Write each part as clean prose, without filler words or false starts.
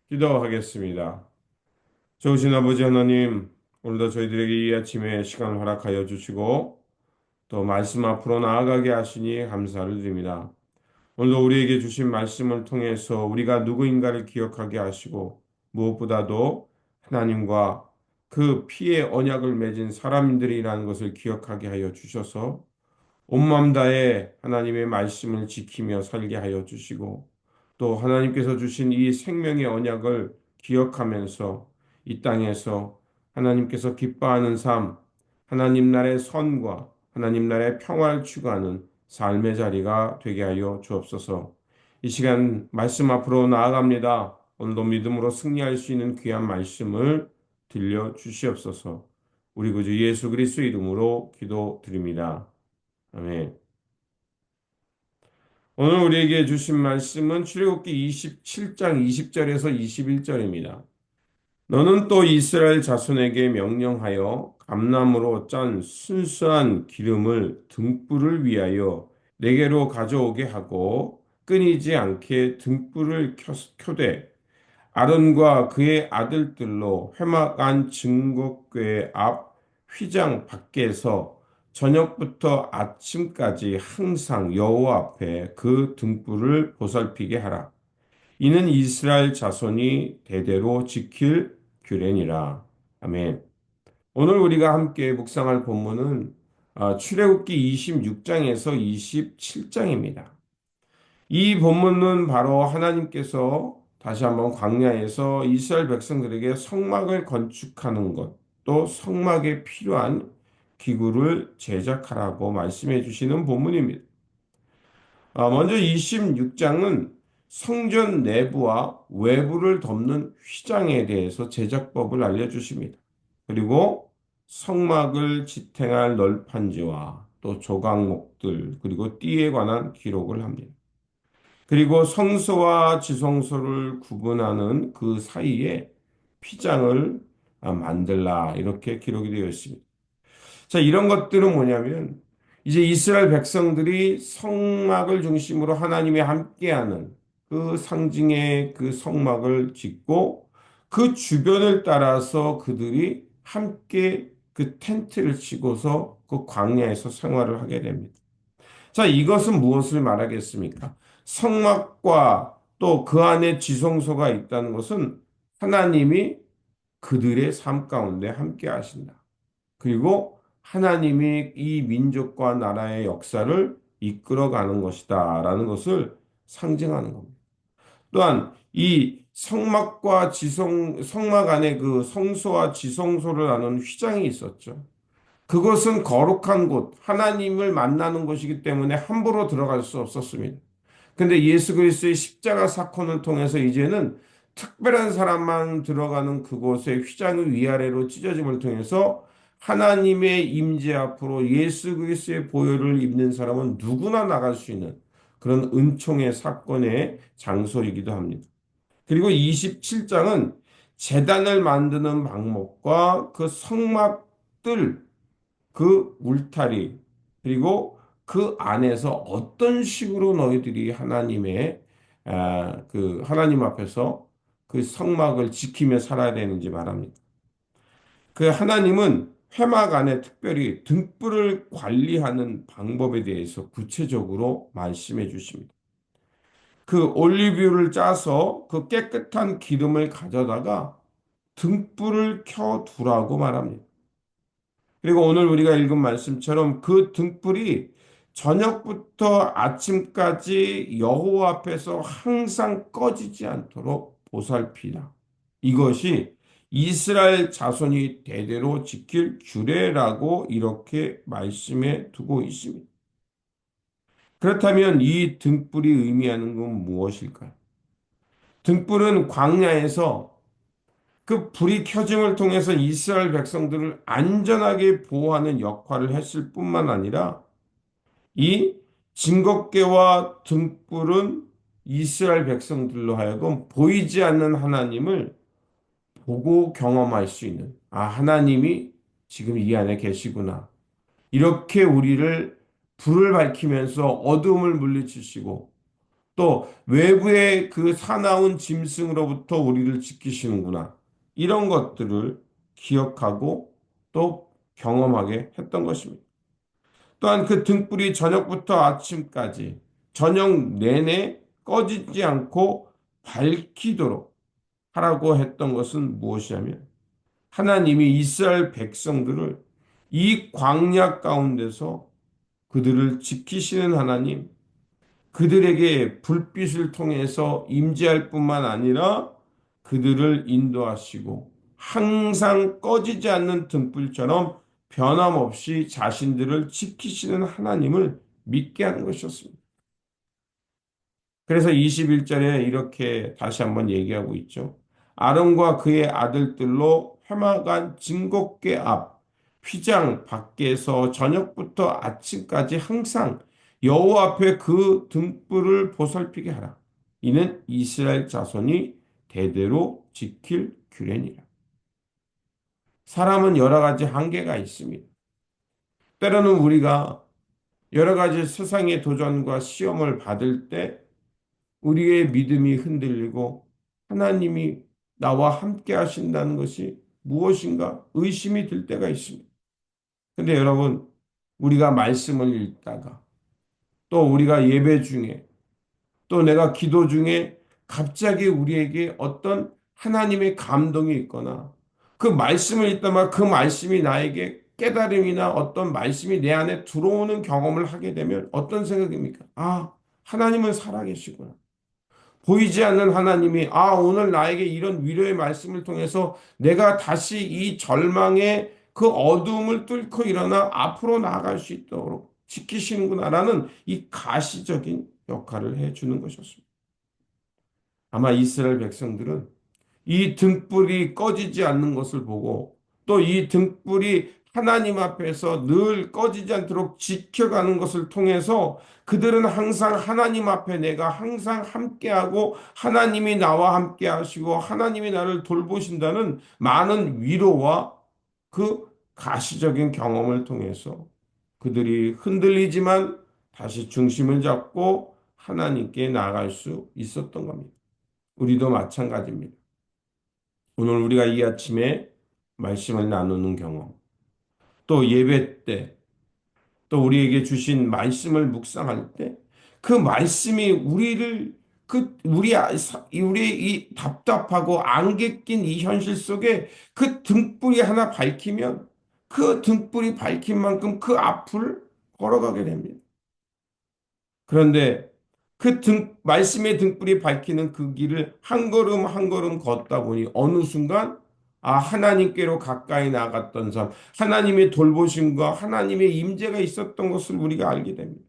기도하겠습니다. 좋으신 아버지 하나님, 오늘도 저희들에게 이 아침에 시간을 허락하여 주시고 또 말씀 앞으로 나아가게 하시니 감사를 드립니다. 오늘도 우리에게 주신 말씀을 통해서 우리가 누구인가를 기억하게 하시고 무엇보다도 하나님과 그 피의 언약을 맺은 사람들이라는 것을 기억하게 하여 주셔서 온 마음 다해 하나님의 말씀을 지키며 살게 하여 주시고 또 하나님께서 주신 이 생명의 언약을 기억하면서 이 땅에서 하나님께서 기뻐하는 삶, 하나님 나라의 선과 하나님 나라의 평화를 추구하는 삶의 자리가 되게 하여 주옵소서. 이 시간 말씀 앞으로 나아갑니다. 오늘도 믿음으로 승리할 수 있는 귀한 말씀을 들려 주시옵소서. 우리 구주 예수 그리스도 이름으로 기도드립니다. 아멘. 오늘 우리에게 주신 말씀은 출애굽기 27장 20절에서 21절입니다. 너는 또 이스라엘 자손에게 명령하여 감람으로 짠 순수한 기름을 등불을 위하여 내게로 가져오게 하고 끊이지 않게 등불을 켜되 아론과 그의 아들들로 회막 안 증거궤 앞 휘장 밖에서 저녁부터 아침까지 항상 여호와 앞에 그 등불을 보살피게 하라. 이는 이스라엘 자손이 대대로 지킬 규례니라. 아멘. 오늘 우리가 함께 묵상할 본문은 출애굽기 26장에서 27장입니다. 이 본문은 바로 하나님께서 다시 한번 광야에서 이스라엘 백성들에게 성막을 건축하는 것, 또 성막에 필요한 기구를 제작하라고 말씀해 주시는 본문입니다. 먼저 26장은 성전 내부와 외부를 덮는 휘장에 대해서 제작법을 알려주십니다. 그리고 성막을 지탱할 널판지와 또 조각목들, 그리고 띠에 관한 기록을 합니다. 그리고 성소와 지성소를 구분하는 그 사이에 휘장을 만들라 이렇게 기록이 되어 있습니다. 자, 이런 것들은 뭐냐면 이제 이스라엘 백성들이 성막을 중심으로 하나님이 함께하는 그 상징의 그 성막을 짓고 그 주변을 따라서 그들이 함께 그 텐트를 치고서 그 광야에서 생활을 하게 됩니다. 자, 이것은 무엇을 말하겠습니까? 성막과 또 그 안에 지성소가 있다는 것은 하나님이 그들의 삶 가운데 함께 하신다. 그리고 하나님이 이 민족과 나라의 역사를 이끌어가는 것이다. 라는 것을 상징하는 겁니다. 또한 이 성막 안에 그 성소와 지성소를 나누는 휘장이 있었죠. 그것은 거룩한 곳, 하나님을 만나는 곳이기 때문에 함부로 들어갈 수 없었습니다. 근데 예수 그리스도의 십자가 사건을 통해서 이제는 특별한 사람만 들어가는 그곳의 휘장의 위아래로 찢어짐을 통해서 하나님의 임재 앞으로 예수 그리스도의 보혈을 입는 사람은 누구나 나갈 수 있는 그런 은총의 사건의 장소이기도 합니다. 그리고 27장은 제단을 만드는 방법과 그 성막들 그 울타리, 그리고 그 안에서 어떤 식으로 너희들이 그 하나님 앞에서 그 성막을 지키며 살아야 되는지 말합니다. 그 하나님은 회막 안에 특별히 등불을 관리하는 방법에 대해서 구체적으로 말씀해 주십니다. 그 올리브유를 짜서 그 깨끗한 기름을 가져다가 등불을 켜 두라고 말합니다. 그리고 오늘 우리가 읽은 말씀처럼 그 등불이 저녁부터 아침까지 여호와 앞에서 항상 꺼지지 않도록 보살피라. 이것이 이스라엘 자손이 대대로 지킬 규례라고 이렇게 말씀해 두고 있습니다. 그렇다면 이 등불이 의미하는 건 무엇일까요? 등불은 광야에서 그 불이 켜짐을 통해서 이스라엘 백성들을 안전하게 보호하는 역할을 했을 뿐만 아니라 이 증거궤와 등불은 이스라엘 백성들로 하여금 보이지 않는 하나님을 보고 경험할 수 있는 하나님이 지금 이 안에 계시구나. 이렇게 우리를 불을 밝히면서 어두움을 물리치시고 또 외부의 그 사나운 짐승으로부터 우리를 지키시는구나. 이런 것들을 기억하고 또 경험하게 했던 것입니다. 또한 그 등불이 저녁부터 아침까지 저녁 내내 꺼지지 않고 밝히도록 하라고 했던 것은 무엇이냐면 하나님이 이스라엘 백성들을 이 광야 가운데서 그들을 지키시는 하나님, 그들에게 불빛을 통해서 임재할 뿐만 아니라 그들을 인도하시고 항상 꺼지지 않는 등불처럼 변함없이 자신들을 지키시는 하나님을 믿게 하는 것이었습니다. 그래서 21절에 이렇게 다시 한번 얘기하고 있죠. 아론과 그의 아들들로 회막안 증거궤 앞 휘장 밖에서 저녁부터 아침까지 항상 여호와 앞에 그 등불을 보살피게 하라. 이는 이스라엘 자손이 대대로 지킬 규례니라. 사람은 여러 가지 한계가 있습니다. 때로는 우리가 여러 가지 세상의 도전과 시험을 받을 때 우리의 믿음이 흔들리고 하나님이 나와 함께 하신다는 것이 무엇인가 의심이 들 때가 있습니다. 근데 여러분, 우리가 말씀을 읽다가 또 우리가 예배 중에 또 내가 기도 중에 갑자기 우리에게 어떤 하나님의 감동이 있거나 그 말씀을 읽다가 그 말씀이 나에게 깨달음이나 어떤 말씀이 내 안에 들어오는 경험을 하게 되면 어떤 생각입니까? 아, 하나님은 살아계시구나. 보이지 않는 하나님이 오늘 나에게 이런 위로의 말씀을 통해서 내가 다시 이 절망의 그 어두움을 뚫고 일어나 앞으로 나아갈 수 있도록 지키시는구나라는 이 가시적인 역할을 해주는 것이었습니다. 아마 이스라엘 백성들은 이 등불이 꺼지지 않는 것을 보고 또 이 등불이 하나님 앞에서 늘 꺼지지 않도록 지켜가는 것을 통해서 그들은 항상 하나님 앞에 내가 항상 함께하고 하나님이 나와 함께 하시고 하나님이 나를 돌보신다는 많은 위로와 그 가시적인 경험을 통해서 그들이 흔들리지만 다시 중심을 잡고 하나님께 나아갈 수 있었던 겁니다. 우리도 마찬가지입니다. 오늘 우리가 이 아침에 말씀을 나누는 경험, 또 예배 때, 또 우리에게 주신 말씀을 묵상할 때, 그 말씀이 우리를 우리의 이 답답하고 안개 낀 이 현실 속에 그 등불이 하나 밝히면 그 등불이 밝힌 만큼 그 앞을 걸어가게 됩니다. 그런데 말씀의 등불이 밝히는 그 길을 한 걸음 한 걸음 걷다 보니 어느 순간 하나님께로 가까이 나갔던 삶, 하나님의 돌보심과 하나님의 임재가 있었던 것을 우리가 알게 됩니다.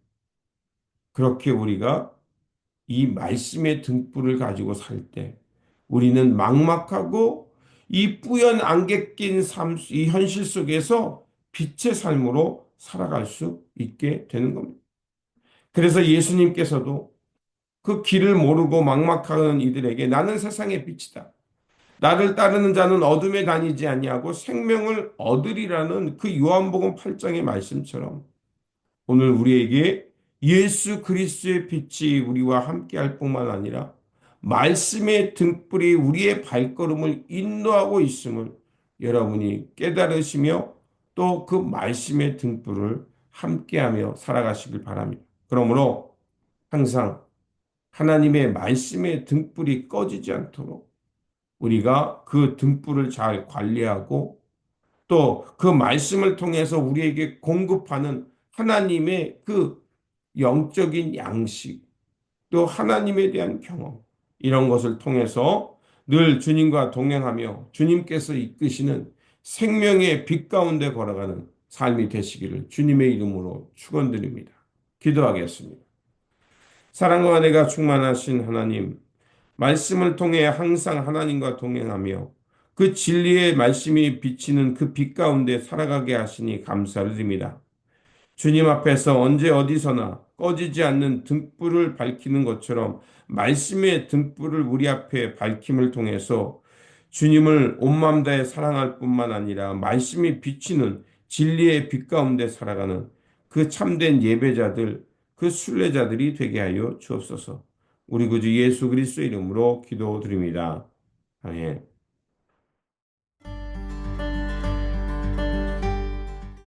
그렇게 우리가 이 말씀의 등불을 가지고 살 때 우리는 막막하고 이 뿌연 안개 낀 삶, 이 현실 속에서 빛의 삶으로 살아갈 수 있게 되는 겁니다. 그래서 예수님께서도 그 길을 모르고 막막하는 이들에게 나는 세상의 빛이다. 나를 따르는 자는 어둠에 다니지 아니하고 생명을 얻으리라는 그 요한복음 8장의 말씀처럼 오늘 우리에게 예수 그리스도의 빛이 우리와 함께할 뿐만 아니라 말씀의 등불이 우리의 발걸음을 인도하고 있음을 여러분이 깨달으시며 또 그 말씀의 등불을 함께하며 살아가시길 바랍니다. 그러므로 항상 하나님의 말씀의 등불이 꺼지지 않도록 우리가 그 등불을 잘 관리하고 또 그 말씀을 통해서 우리에게 공급하는 하나님의 그 영적인 양식 또 하나님에 대한 경험 이런 것을 통해서 늘 주님과 동행하며 주님께서 이끄시는 생명의 빛 가운데 걸어가는 삶이 되시기를 주님의 이름으로 축원드립니다. 기도하겠습니다. 사랑과 은혜가 충만하신 하나님, 말씀을 통해 항상 하나님과 동행하며 그 진리의 말씀이 비치는 그 빛 가운데 살아가게 하시니 감사를 드립니다. 주님 앞에서 언제 어디서나 꺼지지 않는 등불을 밝히는 것처럼 말씀의 등불을 우리 앞에 밝힘을 통해서 주님을 온 마음 다해 사랑할 뿐만 아니라 말씀이 비치는 진리의 빛 가운데 살아가는 그 참된 예배자들, 그 순례자들이 되게 하여 주옵소서. 우리 구주 예수 그리스도 이름으로 기도드립니다. 아멘.